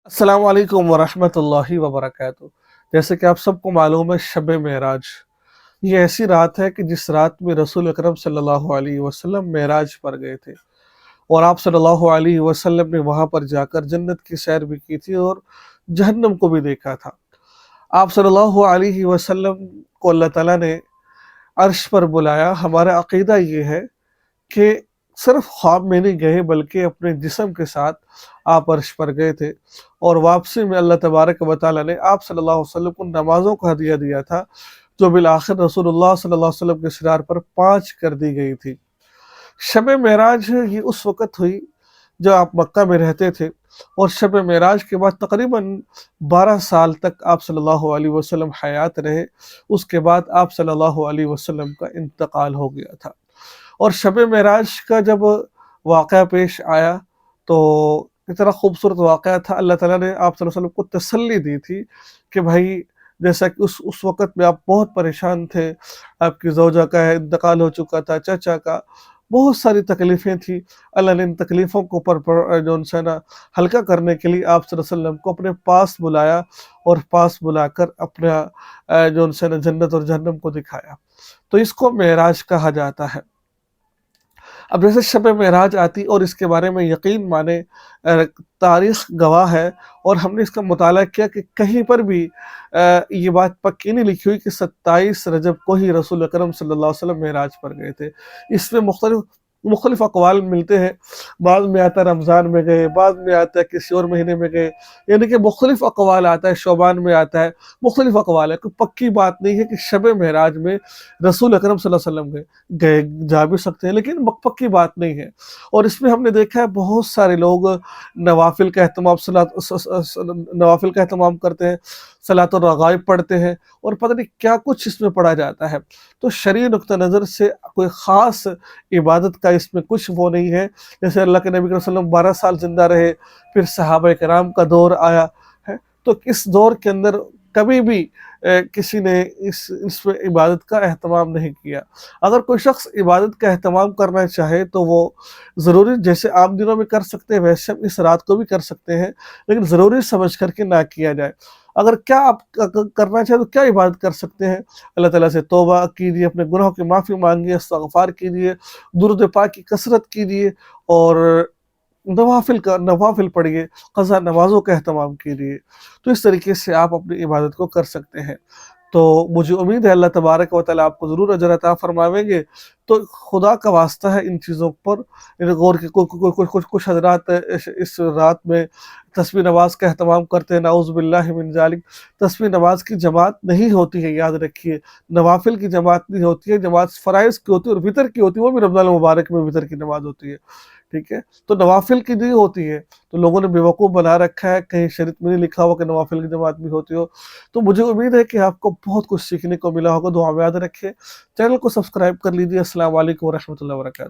अस्सलाम वालेकुम वरहमतुल्लाहि वबरकातुहू। जैसे कि आप सबको मालूम है, शब मेराज ये ऐसी रात है कि जिस रात में रसूल अकरम सल्लल्लाहु अलैहि वसल्लम मेराज पर गए थे और आप सल्लल्लाहु अलैहि वसल्लम ने वहाँ पर जाकर जन्नत की सैर भी की थी और जहन्नम को भी देखा था। आप सल्लल्लाहु अलैहि वसल्लम को अल्लाह ताला ने अर्श पर बुलाया। हमारा अक़ीदा ये है कि सिर्फ ख्वाब में नहीं गए बल्कि अपने जिस्म के साथ आप अर्श पर गए थे और वापसी में अल्लाह तबारक व तआला ने आप सल्लल्लाहु अलैहि वसल्लम को नमाज़ों का हदिया दिया था, जो बिल-आखिर रसूलुल्लाह सल्लल्लाहु अलैहि वसल्लम के सिरार पर 5 कर दी गई थी। शब मेराज ये उस वक़्त हुई जब आप मक्का में रहते थे और शब मेराज के बाद तकरीबन 12 साल तक आप सल्लल्लाहु अलैहि वसल्लम हयात रहे। उसके बाद आप सल्लल्लाहु अलैहि वसल्लम का इंतकाल हो गया था। और शब मेराज का जब वाक़या पेश आया तो इतना खूबसूरत वाक़या था। अल्लाह ताला ने आप सल्लल्लाहु अलैहि वसल्लम को तसल्ली दी थी कि भाई, जैसा कि उस वक़्त में आप बहुत परेशान थे, आपकी ज़ौजा का इंतकाल हो चुका था, चाचा का, बहुत सारी तकलीफ़ें थी। अल्लाह ने इन तकलीफ़ों को जो उनसे ना हल्का करने के लिए आप सल्लल्लाहु अलैहि वसल्लम को अपने पास बुलाया और पास बुलाकर अपना जो उनसे ना जन्नत और जहन्नम को दिखाया। तो इसको मेराज कहा जाता है। अब जैसे शब मेराज आती और इसके बारे में यकीन माने, तारीख़ गवाह है और हमने इसका मुताला किया कि कहीं पर भी ये बात पक्की नहीं लिखी हुई कि 27 रजब को ही रसूल अकरम सल्लल्लाहु अलैहि वसल्लम मेराज पर गए थे। इसमें मुख्तलिफ़ अक़वाल मिलते हैं। बाद में आता है रमज़ान में गए, बाद में आता है किसी और महीने में गए, यानी कि मुख्तलिफ़ अक़वाल आता है, शौबान में आता है, मुख्तलिफ़ अक़वाल है। कोई पक्की बात नहीं है कि शब मेराज में रसूल अकरम सल्लल्लाहु अलैहि वसल्लम गए जा भी सकते हैं, लेकिन पक्की बात नहीं है। और इसमें हमने देखा है बहुत सारे लोग नवाफ़िल का एहतमाम करते हैं, सलातुल रग़ाइब पढ़ते हैं और पता नहीं क्या कुछ इसमें पढ़ा जाता है। तो शरई नुक्ता नज़र से कोई ख़ास इबादत का इसमें कुछ वो नहीं है। जैसे अल्लाह के नबी वसल्लम 12 साल ज़िंदा रहे, फिर सहाबा किराम का दौर आया है, तो इस दौर के अंदर कभी भी किसी ने इस इबादत का एहतमाम नहीं किया। अगर कोई शख्स इबादत का एहतमाम करना चाहे तो वो ज़रूरी जैसे आम दिनों में कर सकते हैं वैसे हम इस रात को भी कर सकते हैं, लेकिन ज़रूरी समझ कर के ना किया जाए। अगर क्या आप करना चाहें तो क्या इबादत कर सकते हैं? अल्लाह ताला से तौबा कीजिए, अपने गुनाहों की माफ़ी माँगिए, इस्तिग़फ़ार कीजिए, दुरूद पाक की कसरत कीजिए और नवाफ़िल पढ़िए, क़ज़ा नमाज़ों का एहतमाम कीजिए। तो इस तरीके से आप अपनी इबादत को कर सकते हैं। तो मुझे उम्मीद है अल्लाह तबारक व तआला आपको ज़रूर अजर अता फ़रमावेंगे। तो खुदा का वास्ता है इन चीज़ों पर गौर की कुछ हज़रात इस रात में तस्बीह नमाज़ का एहतमाम करते हैं, नाऊज़ु बिल्लाहि मिन ज़ालिक। तस्बीह नमाज़ की जमात नहीं होती है, याद रखिए। नवाफ़िल की जमात नहीं होती है, जमात फ़राइज़ की होती है और वितर की होती है, वो भी रमज़ान मुबारक में वितर की नमाज़ होती है। ठीक है? तो नवाफ़िल की नहीं होती है, तो लोगों ने बेवकूफ़ बना रखा है, कहीं शरीयत में नहीं लिखा हुआ कि नवाफ़िल की जमात भी होती हो। तो मुझे उम्मीद है कि आपको बहुत कुछ सीखने को मिला होगा। दुआ में याद रखिए। चैनल को सब्सक्राइब कर लीजिए। अस्सलाम वालेकुम व रहमतुल्लाहि व बरकातहू।